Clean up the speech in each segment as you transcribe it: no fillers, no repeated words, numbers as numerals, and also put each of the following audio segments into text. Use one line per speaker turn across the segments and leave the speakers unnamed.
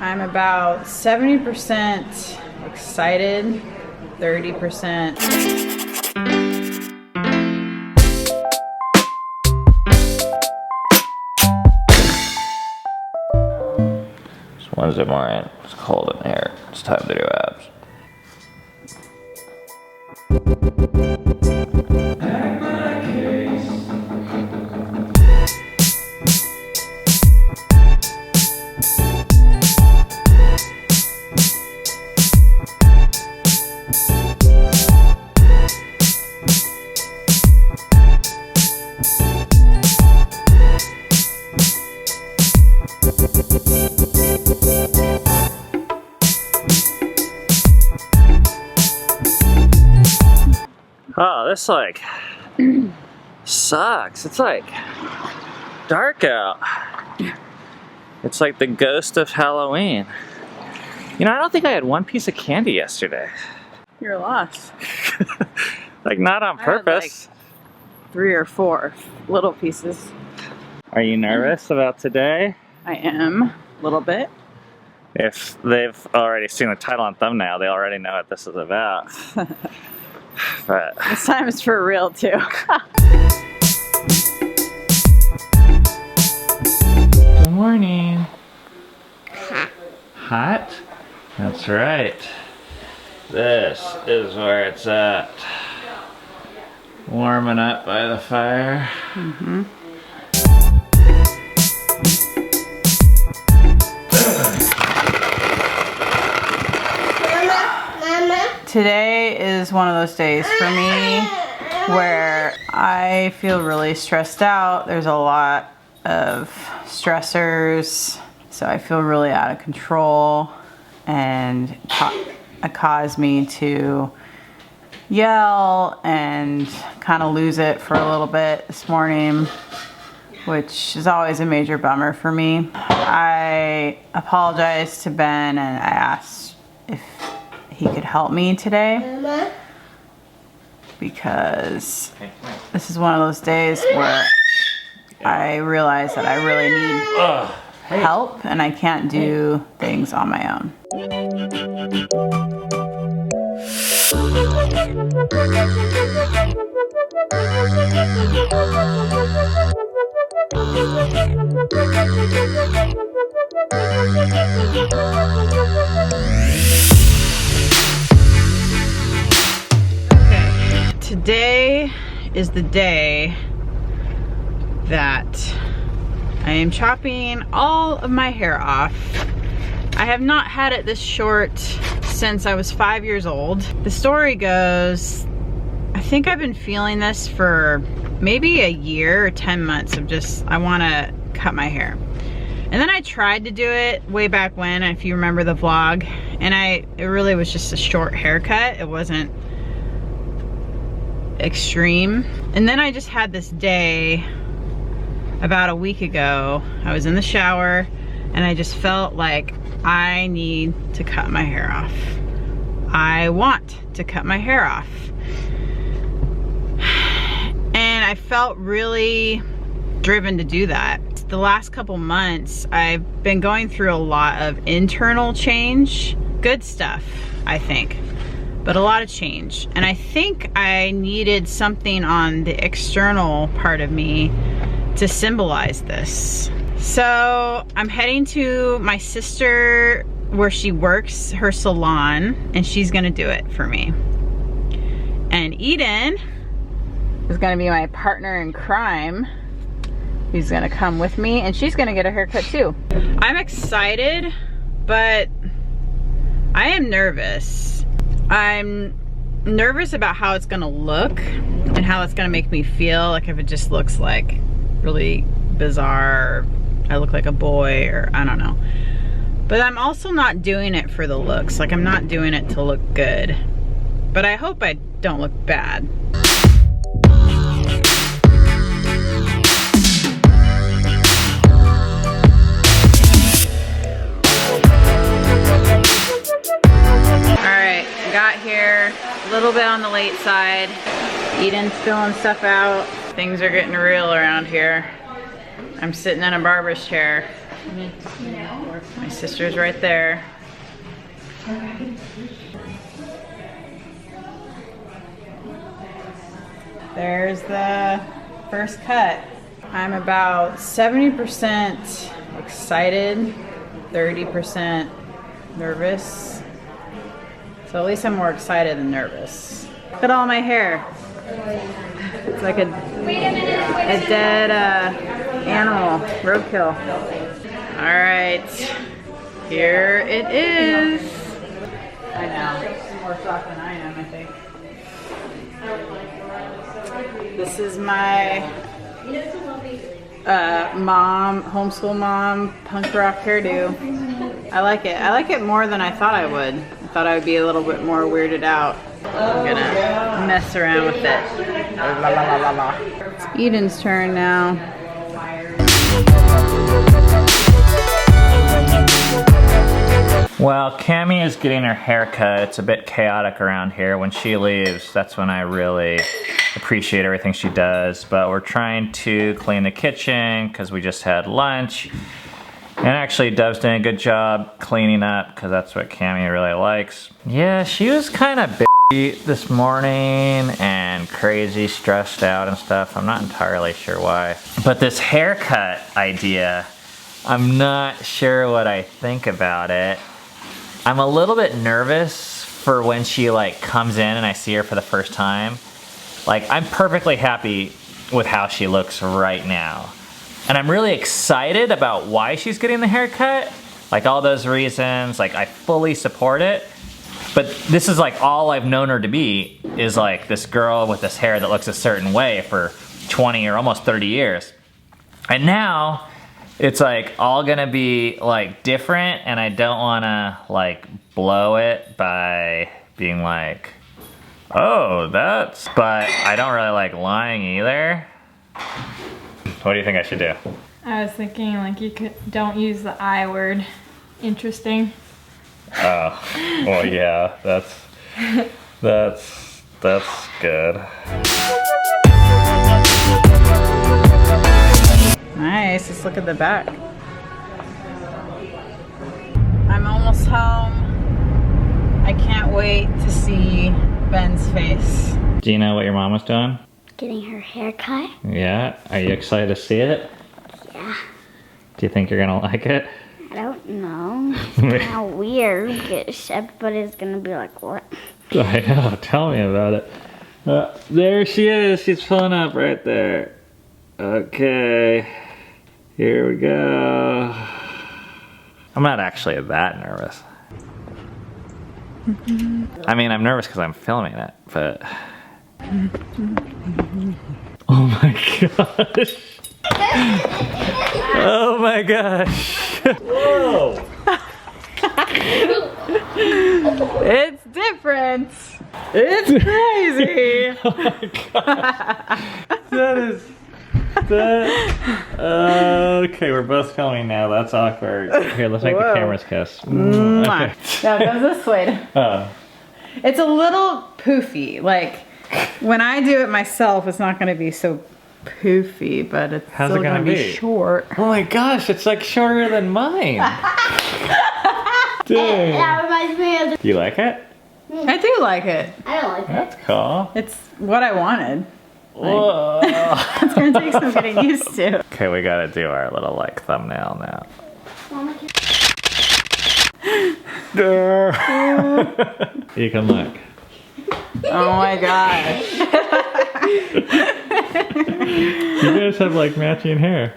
I'm about 70% excited, 30%.
It's Wednesday morning. It's cold in here. It's time to do abs. Oh, this like sucks. It's like dark out. It's like the ghost of Halloween. You know, I don't think I had one piece of candy yesterday.
You're lost.
Like not on purpose.
I had like 3 or 4 little pieces.
Are you nervous about today?
I am, a little bit.
If they've already seen the title and thumbnail, they already know what this is about. But
this time it's for real too.
Good morning. Hot? That's right. This is where it's at. Warming up by the fire.
Mm-hmm. Today is one of those days for me where I feel really stressed out. There's a lot of stressors, so I feel really out of control, and it caused me to yell and kind of lose it for a little bit this morning, which is always a major bummer for me. I apologized to Ben and I asked if he could help me today, because this is one of those days where I realize that I really need help and I can't do things on my own. Today is the day that I am chopping all of my hair off. I have not had it this short since I was 5 years old. The story goes, I think I've been feeling this for maybe a year or 10 months of just, I want to cut my hair. And then I tried to do it way back when, if you remember the vlog, and it really was just a short haircut. It wasn't extreme. And then I just had this day about a week ago. I was in the shower and I just felt like I need to cut my hair off. I want to cut my hair off. And I felt really driven to do that. The last couple months, I've been going through a lot of internal change. Good stuff, I think, but a lot of change. And I think I needed something on the external part of me to symbolize this. So I'm heading to my sister where she works, her salon, and she's gonna do it for me. And Eden is gonna be my partner in crime. He's gonna come with me and she's gonna get a haircut too. I'm excited, but I am nervous. I'm nervous about how it's gonna look and how it's gonna make me feel, like if it just looks like really bizarre, or I look like a boy, or I don't know. But I'm also not doing it for the looks. Like, I'm not doing it to look good. But I hope I don't look bad. Alright, got here a little bit on the late side. Eden's filling stuff out. Things are getting real around here. I'm sitting in a barber's chair. My sister's right there. There's the first cut. I'm about 70% excited, 30% nervous. So at least I'm more excited than nervous. Look at all my hair. It's like a dead animal, roadkill. All right, here it is. I know, more shocked than I am, I think. This is my mom, homeschool mom, punk rock hairdo. I like it. I like it more than I thought I would. I thought I would be a little bit more weirded out. I'm gonna mess around with it. La, la, la, la, la. It's Eden's turn now.
Well, Cammie is getting her hair cut. It's a bit chaotic around here. When she leaves, that's when I really appreciate everything she does. But we're trying to clean the kitchen because we just had lunch. And actually, Dove's doing a good job cleaning up because that's what Cammie really likes. Yeah, she was kind of bitchy this morning and crazy, stressed out and stuff. I'm not entirely sure why. But this haircut idea, I'm not sure what I think about it. I'm a little bit nervous for when she like comes in and I see her for the first time. Like, I'm perfectly happy with how she looks right now. And I'm really excited about why she's getting the haircut. Like all those reasons, like I fully support it. But this is like all I've known her to be is like this girl with this hair that looks a certain way for 20 or almost 30 years. And now it's like all gonna be like different and I don't wanna like blow it by being like, oh, that's, but I don't really like lying either. What do you think I should do?
I was thinking like don't use the I word. Interesting.
Oh, well yeah, that's good.
Nice, let's look at the back. I'm almost home. I can't wait to see Ben's face.
Do you know what your mom was doing?
Getting her hair cut.
Yeah, are you excited to see it?
Yeah.
Do you think you're gonna like it?
I don't know. It's kind of weird because everybody's gonna be like, what?
I know, tell me about it. There she is, she's pulling up right there. Okay, here we go. I'm not actually that nervous. I mean, I'm nervous because I'm filming it, but... Oh my gosh. Oh my gosh. Whoa.
It's different. It's crazy.
Oh my gosh. That is... okay, we're both filming now. That's awkward. Here, let's make the cameras kiss. Okay.
No, it goes this way.
Oh.
It's a little poofy. Like, when I do it myself, it's not going to be so poofy, but it's
How's
still
it gonna
going to
be?
be short.
Oh my gosh, it's like shorter than mine. Dang.
That reminds me of the...
Do you like it?
I do like it.
I don't like it.
That's cool.
It's what I wanted.
Whoa.
It's going to take some getting used to.
Okay, we gotta do our little like thumbnail now. You can look.
Oh my gosh.
You guys have like matching hair.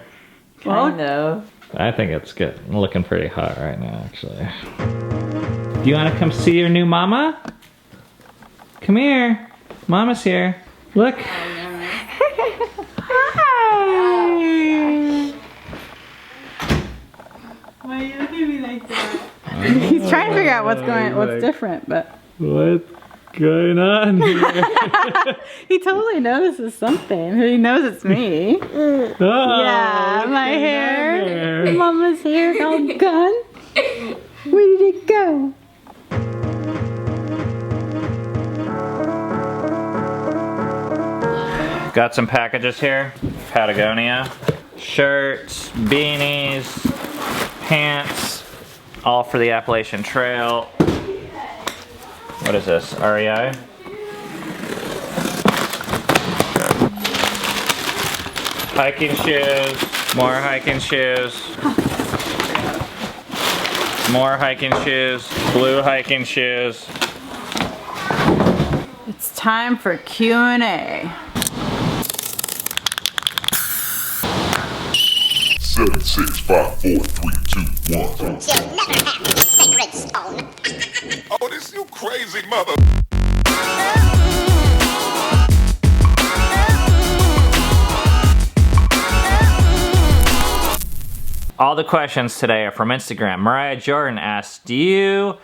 Kind of.
I think it's good. Looking pretty hot right now, actually. Do you want to come see your new mama? Come here. Mama's here. Look.
Hi. Why are you looking at me like that? He's trying to figure out what's different, but
What's going on here?
he totally notices something. He knows it's me.
Oh,
Yeah, my hair. Mama's hair all gone. Where did it go?
Got some packages here. Patagonia. Shirts, beanies, pants, all for the Appalachian Trail. What is this, REI? Hiking shoes, more hiking shoes. More hiking shoes, blue hiking shoes.
It's time for Q&A.
7, 6, 5, 4, 3, 2, 1.
You'll never have the sacred stone.
Oh, this you crazy mother.
All the questions today are from Instagram. Mariah Jordan asked, do you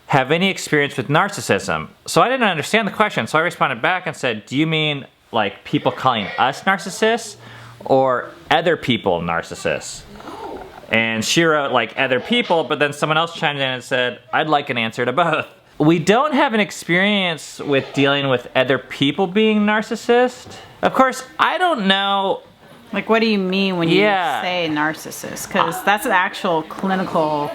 have any experience with narcissism? So I didn't understand the question, so I responded back and said, do you mean like people calling us narcissists or other people narcissists? And she wrote like other people, but then someone else chimed in and said, I'd like an answer to both. We don't have an experience with dealing with other people being narcissist. Of course, I don't know.
Like, what do you mean when you say narcissist? Because that's an actual clinical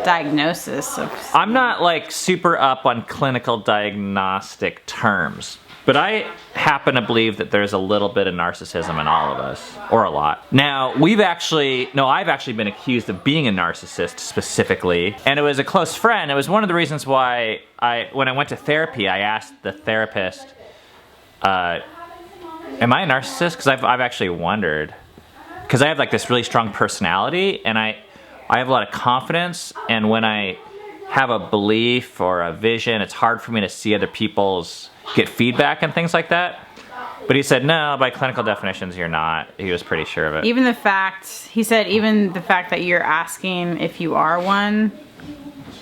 diagnosis of...
I'm not like super up on clinical diagnostic terms, but I happen to believe that there's a little bit of narcissism in all of us, or a lot. Now, I've actually been accused of being a narcissist specifically, and it was a close friend. It was one of the reasons why when I went to therapy, I asked the therapist, am I a narcissist? Because I've actually wondered. Because I have like this really strong personality, and I have a lot of confidence, and when I have a belief or a vision, it's hard for me to see other people's, get feedback and things like that. But he said, no, by clinical definitions, you're not. He was pretty sure of it.
Even the fact that you're asking if you are one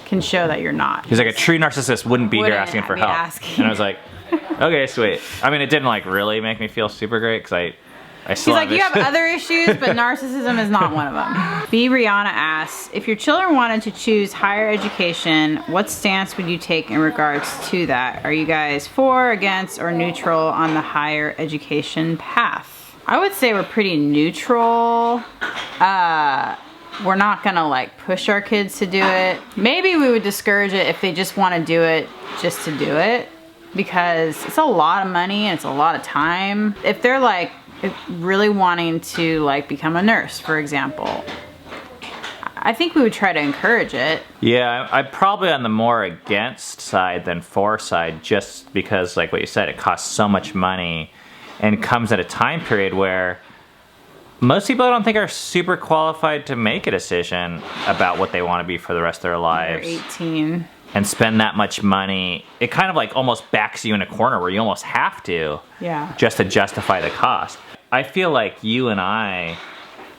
can show that you're not.
He's like, a true narcissist wouldn't be here asking for help.
Asking.
And I was like, okay, sweet. I mean, it didn't like really make me feel super great because I still
He's like, you have other issues, but narcissism is not one of them. B. Rihanna asks, if your children wanted to choose higher education, what stance would you take in regards to that? Are you guys for, against, or neutral on the higher education path? I would say we're pretty neutral. We're not gonna like push our kids to do it. Maybe we would discourage it if they just want to do it just to do it, because it's a lot of money and it's a lot of time. If they're like really wanting to like become a nurse, for example, I think we would try to encourage it.
Yeah, I'm probably on the more against side than for side, just because like what you said, it costs so much money and comes at a time period where most people I don't think are super qualified to make a decision about what they want to be for the rest of their lives.
They're 18.
And spend that much money. It kind of like almost backs you in a corner where you almost have to.
Yeah.
Just to justify the cost. I feel like you and I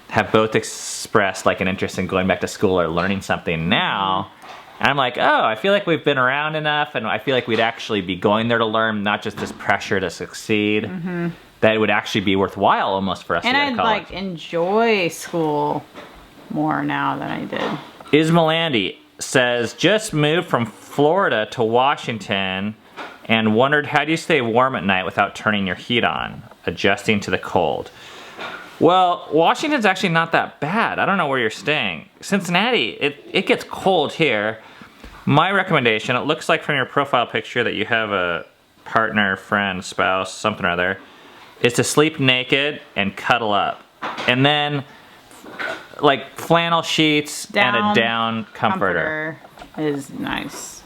have both expressed like an interest in going back to school or learning something now. And I'm like, oh, I feel like we've been around enough, and I feel like we'd actually be going there to learn, not just this pressure to succeed. Mm-hmm. That it would actually be worthwhile almost for us to go to college.
And I'd like enjoy school more now than I did.
Ismail Andy says, just moved from Florida to Washington and wondered, how do you stay warm at night without turning your heat on, adjusting to the cold? Well, Washington's actually not that bad. I don't know where you're staying. Cincinnati, it gets cold here. My recommendation, it looks like from your profile picture that you have a partner, friend, spouse, something or other, is to sleep naked and cuddle up. And then like flannel sheets and a down comforter
is nice.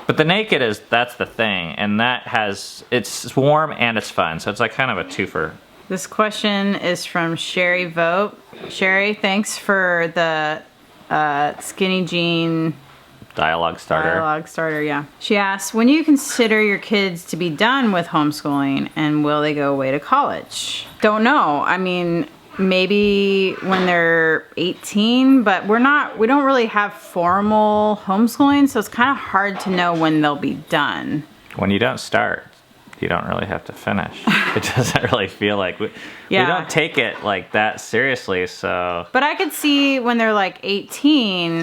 But the naked that's the thing, and it's warm and it's fun, so it's like kind of a twofer.
This question is from Sherry Vogt. Sherry, thanks for the skinny jean
dialogue starter,
yeah. She asks, when do you consider your kids to be done with homeschooling, and will they go away to college? Don't know. I mean, maybe when they're 18, but we don't really have formal homeschooling, so it's kind of hard to know when they'll be done.
When you don't start, you don't really have to finish. It doesn't really feel like we don't take it like that seriously, so. But
I could see when they're like 18,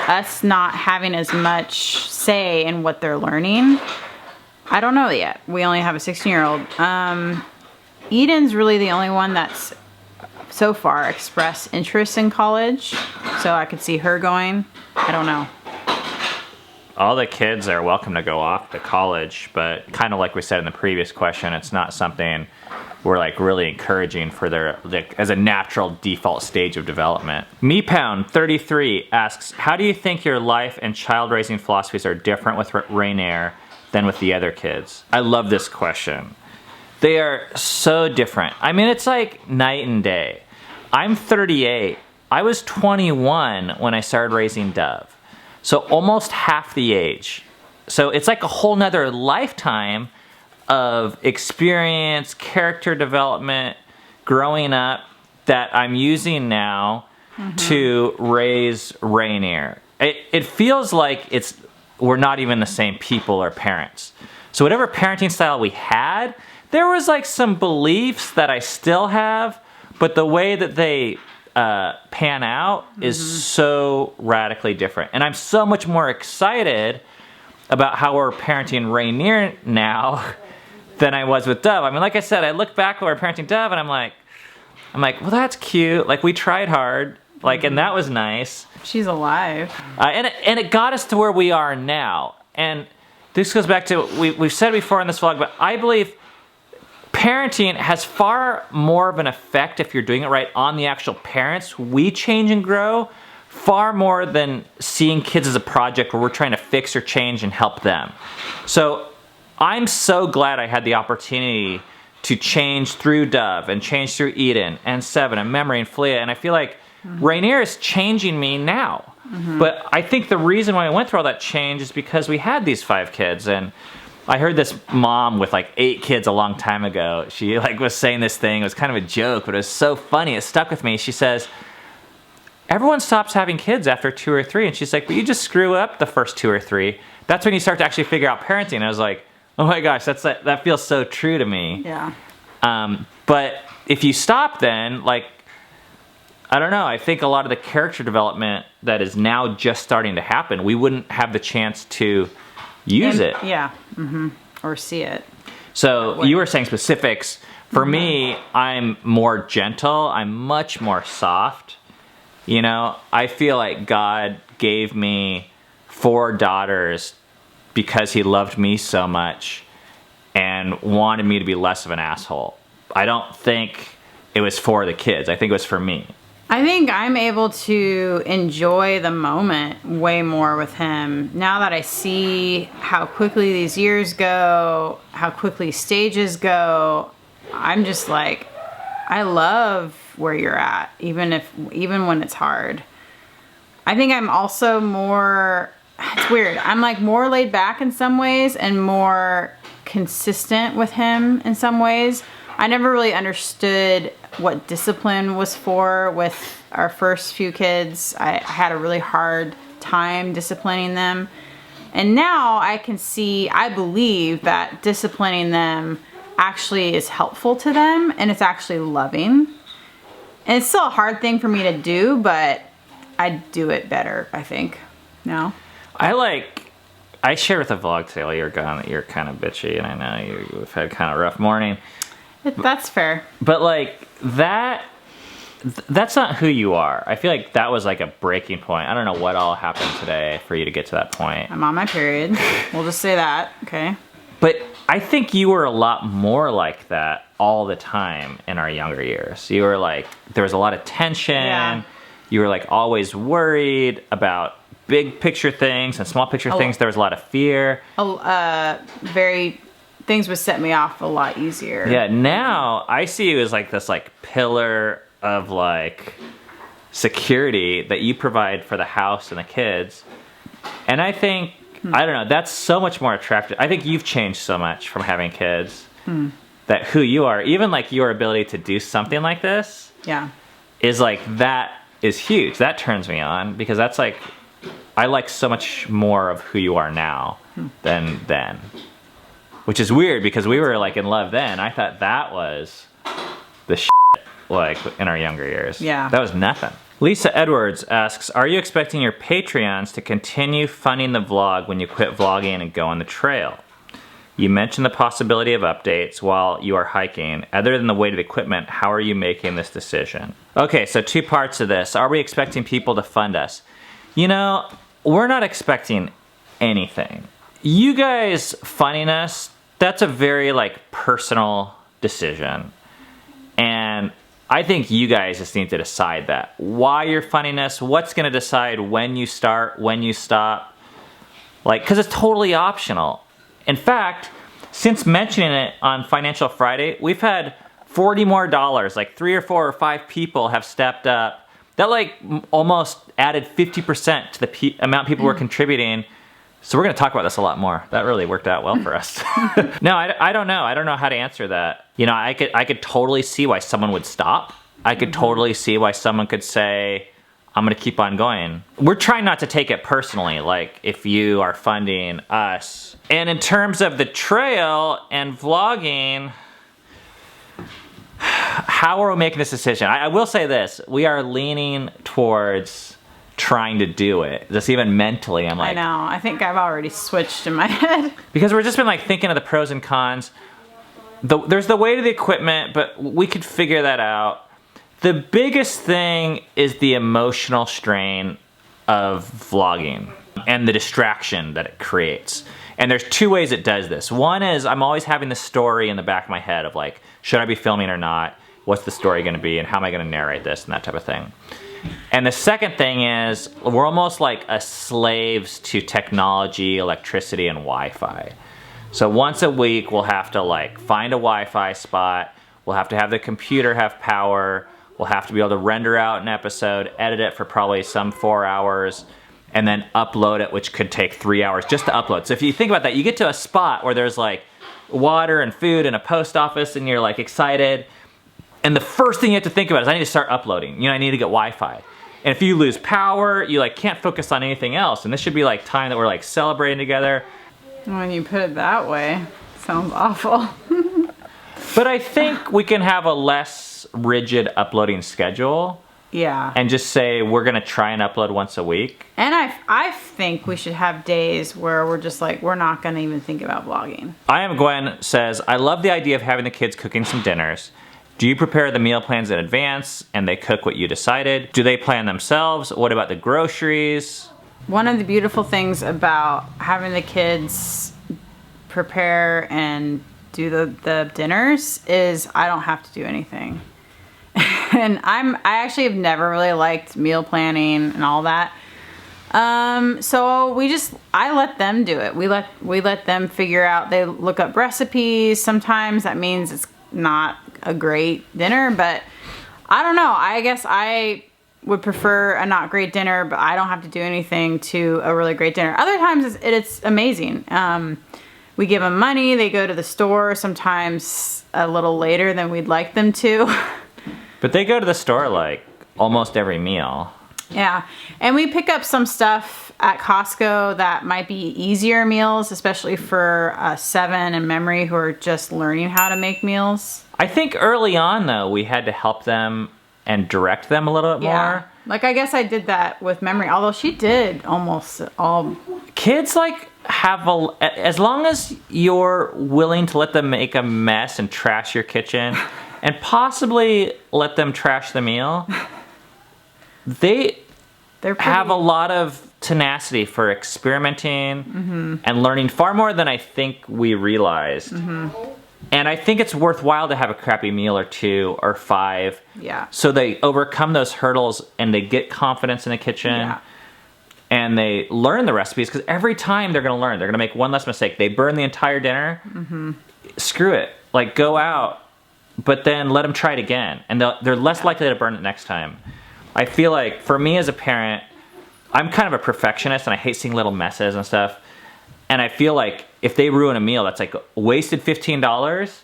us not having as much say in what they're learning. I don't know yet. We only have a 16-year-old. Eden's really the only one that's so far expressed interest in college, so I could see her going. I don't know.
All the kids are welcome to go off to college, but kind of like we said in the previous question, it's not something we're like really encouraging for their, like, as a natural default stage of development. MePound33 asks, how do you think your life and child raising philosophies are different with Rainier than with the other kids? I love this question. They are so different. I mean, it's like night and day. I'm 38. I was 21 when I started raising Dove. So almost half the age. So it's like a whole nother lifetime of experience, character development, growing up that I'm using now to raise Rainier. It feels like we're not even the same people or parents. So whatever parenting style we had, there was like some beliefs that I still have, but the way that they pan out is so radically different. And I'm so much more excited about how we're parenting Rainier now than I was with Dove. I mean, like I said, I look back when we're parenting Dove and I'm like, well, that's cute. Like, we tried hard. Like, and that was nice.
She's alive.
And it got us to where we are now. And this goes back to, we've said before in this vlog, but I believe parenting has far more of an effect, if you're doing it right, on the actual parents. We change and grow far more than seeing kids as a project where we're trying to fix or change and help them. So I'm so glad I had the opportunity to change through Dove and change through Eden and Seven and Memory and Filia. And I feel like Rainier is changing me now. But I think the reason why I went through all that change is because we had these 5 kids. And I heard this mom with like 8 kids a long time ago. She like was saying this thing. It was kind of a joke, but it was so funny. It stuck with me. She says, everyone stops having kids after 2 or 3. And she's like, but you just screw up the first 2 or 3. That's when you start to actually figure out parenting. And I was like, oh my gosh, that feels so true to me.
Yeah.
But if you stop then, like, I don't know, I think a lot of the character development that is now just starting to happen, we wouldn't have the chance to use it.
Yeah. Or see it.
So you were saying specifics. For me, I'm more gentle. I'm much more soft. You know, I feel like God gave me 4 daughters because he loved me so much and wanted me to be less of an asshole. I don't think it was for the kids. I think it was for me.
I think I'm able to enjoy the moment way more with him now that I see how quickly these years go, how quickly stages go. I'm just like, I love where you're at, even when it's hard. I think I'm also more, it's weird, I'm like more laid back in some ways and more consistent with him in some ways. I never really understood what discipline was for with our first few kids. I had a really hard time disciplining them. And now I can see, I believe that disciplining them actually is helpful to them and it's actually loving. And it's still a hard thing for me to do, but I do it better, I think, now.
I shared with the vlog today while you were gone that you're kind of bitchy, and I know you've had kind of a rough morning.
That's fair.
But like that's not who you are. I feel like that was like a breaking point. I don't know what all happened today for you to get to that point.
I'm on my period. We'll just say that, okay?
But I think you were a lot more like that all the time in our younger years. You were like, there was a lot of tension.
Yeah.
You were like always worried about big picture things and small picture things. There was a lot of fear.
Things would set me off a lot easier.
Yeah, now I see you as like this like pillar of like security that you provide for the house and the kids. And I think, I don't know, that's so much more attractive. I think you've changed so much from having kids that who you are, even like your ability to do something like this is like, that is huge. That turns me on because that's like, I like so much more of who you are now than then. Which is weird because we were like in love then. I thought that was the shit like in our younger years.
Yeah.
That was nothing. Lisa Edwards asks, are you expecting your Patreons to continue funding the vlog when you quit vlogging and go on the trail? You mentioned the possibility of updates while you are hiking. Other than the weight of the equipment, how are you making this decision? Okay, so 2 parts of this. Are we expecting people to fund us? You know, we're not expecting anything. You guys funding us, that's a very personal decision. And I think you guys just need to decide that. Why you're funding us, what's gonna decide when you start, when you stop. Because it's totally optional. In fact, since mentioning it on Financial Friday, we've had $40 more. 3 or 4 or 5 people have stepped up. That almost added 50% to the amount people were contributing. So we're gonna talk about this a lot more. That really worked out well for us. No, I don't know. I don't know how to answer that. You know, I could totally see why someone would stop. I could totally see why someone could say, I'm gonna keep on going. We're trying not to take it personally, if you are funding us. And in terms of the trail and vlogging, how are we making this decision? I will say this, we are leaning towards trying to do it. Just even mentally, I'm
I know, I think I've already switched in my head.
Because we're just been thinking of the pros and cons. There's the weight of the equipment, but we could figure that out. The biggest thing is the emotional strain of vlogging and the distraction that it creates. And there's 2 ways it does this. One is I'm always having the story in the back of my head of should I be filming or not? What's the story gonna be and how am I gonna narrate this and that type of thing. And the second thing is we're almost slaves to technology, electricity, and Wi-Fi. So once a week we'll have to find a Wi-Fi spot, we'll have to have the computer have power, we'll have to be able to render out an episode, edit it for probably some 4 hours, and then upload it, which could take 3 hours just to upload. So if you think about that, you get to a spot where there's water and food and a post office and you're excited. And the first thing you have to think about is I need to start uploading. You know, I need to get Wi-Fi. And if you lose power, you can't focus on anything else. And this should be time that we're celebrating together.
When you put it that way, sounds awful.
But I think we can have a less rigid uploading schedule.
Yeah.
And just say we're gonna try and upload once a week.
And I think we should have days where we're just we're not gonna even think about vlogging.
I Am Gwen says, I love the idea of having the kids cooking some dinners. Do you prepare the meal plans in advance and they cook what you decided? Do they plan themselves? What about the groceries?
One of the beautiful things about having the kids prepare and do the dinners is I don't have to do anything. And I actually have never really liked meal planning and all that. So I let them do it. We let them figure out, they look up recipes. Sometimes that means it's not a great dinner, but I don't know. I guess I would prefer a not great dinner, but I don't have to do anything to a really great dinner. Other times it's amazing. We give them money, they go to the store, sometimes a little later than we'd like them to.
But they go to the store almost every meal.
Yeah, and we pick up some stuff at Costco that might be easier meals, especially for 7 and Memory who are just learning how to make meals.
I think early on though, we had to help them and direct them a little bit more.
I guess I did that with Memory, although she did almost all.
Kids have as long as you're willing to let them make a mess and trash your kitchen and possibly let them trash the meal, they're have a lot of tenacity for experimenting and learning far more than I think we realized. And I think it's worthwhile to have a crappy meal or 2 or 5.
Yeah.
So they overcome those hurdles and they get confidence in the kitchen.
Yeah.
And they learn the recipes because every time they're gonna learn, they're gonna make one less mistake. They burn the entire dinner. Screw it. Go out, but then let them try it again. And they're less likely to burn it next time. I feel for me as a parent, I'm kind of a perfectionist and I hate seeing little messes and stuff. And I feel if they ruin a meal, that's wasted $15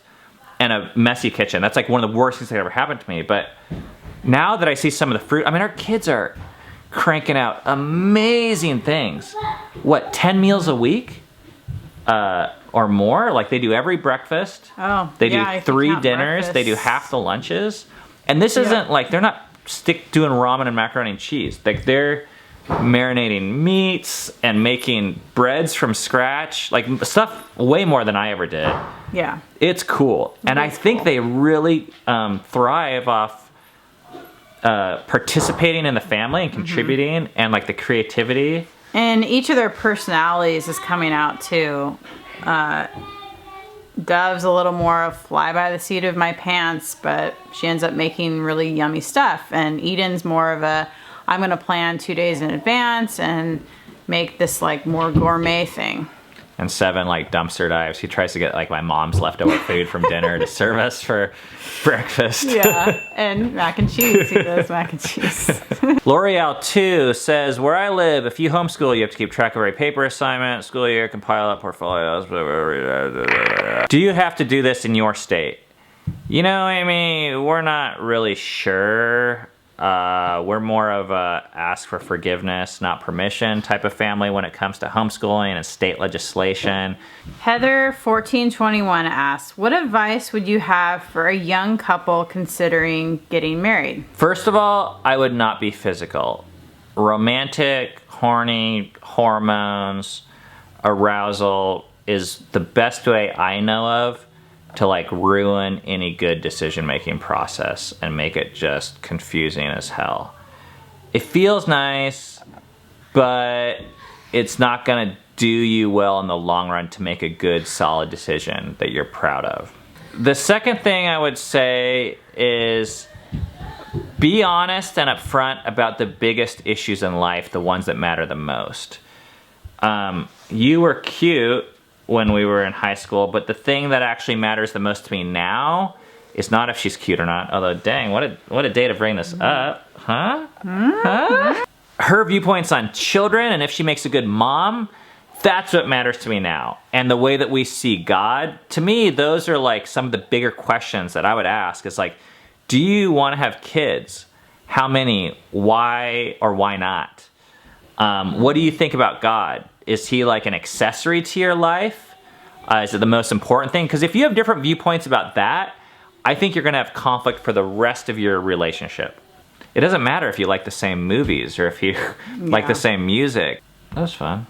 and a messy kitchen. That's one of the worst things that ever happened to me. But now that I see some of the fruit, I mean, our kids are cranking out amazing things. What, 10 meals a week? Or more? They do every breakfast.
Oh,
they do 3 dinners.
Breakfast.
They do half the lunches. And this isn't they're not doing ramen and macaroni and cheese. They're marinating meats and making breads from scratch, like stuff way more than I ever did.
Yeah.
It's cool. And I think they really thrive off participating in the family and contributing and like the creativity.
And each of their personalities is coming out too. Dove's a little more of fly by the seat of my pants, but she ends up making really yummy stuff. And Eden's more of a, I'm gonna plan 2 days in advance and make this like more gourmet thing.
And Seven like dumpster dives. He tries to get like my mom's leftover food from dinner to serve us for breakfast.
Yeah, and mac and cheese. He does mac and cheese.
L'Oreal 2 says, where I live, if you homeschool, you have to keep track of every paper assignment, school year, compile up portfolios, blah, blah, blah, blah, blah. Do you have to do this in your state? You know, Amy, we're not really sure. We're more of a ask for forgiveness, not permission type of family when it comes to homeschooling and state legislation.
Heather 1421 asks, what advice would you have for a young couple considering getting married?
First of all, I would not be physical. Romantic, horny, hormones, arousal is the best way I know of to like ruin any good decision-making process and make it just confusing as hell. It feels nice, but it's not gonna do you well in the long run to make a good, solid decision that you're proud of. The second thing I would say is be honest and upfront about the biggest issues in life, the ones that matter the most. You were cute when we were in high school, but the thing that actually matters the most to me now is not if she's cute or not. Although, dang, what a day to bring this up, huh? Huh? Her viewpoints on children and if she makes a good mom, that's what matters to me now. And the way that we see God, to me, those are like some of the bigger questions that I would ask. Is like, do you want to have kids? How many? Why or why not? What do you think about God? Is he like an accessory to your life? Is it the most important thing? Because if you have different viewpoints about that, I think you're gonna have conflict for the rest of your relationship. It doesn't matter if you like the same movies or if you like the same music. That was fun.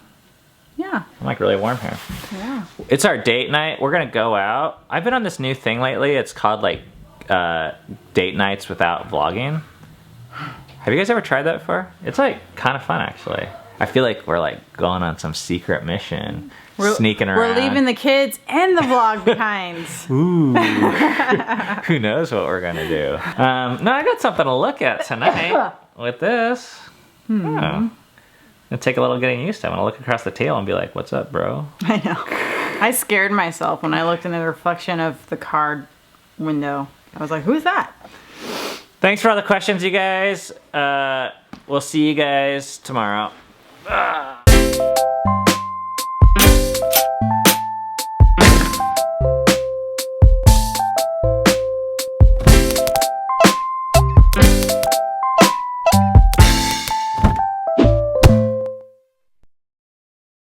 Yeah.
I'm like really warm here.
Yeah.
It's our date night. We're gonna go out. I've been on this new thing lately. It's called like date nights without vlogging. Have you guys ever tried that before? It's like kind of fun actually. I feel like we're like going on some secret mission, sneaking around.
We're leaving the kids and the vlog behind.
Ooh. Who knows what we're gonna do? No, I got something to look at tonight with this. Oh. It'll take a little getting used to. I'm gonna look across the tail and be like, what's up, bro?
I know. I scared myself when I looked in the reflection of the car window. I was like, who's that?
Thanks for all the questions, you guys. We'll see you guys tomorrow.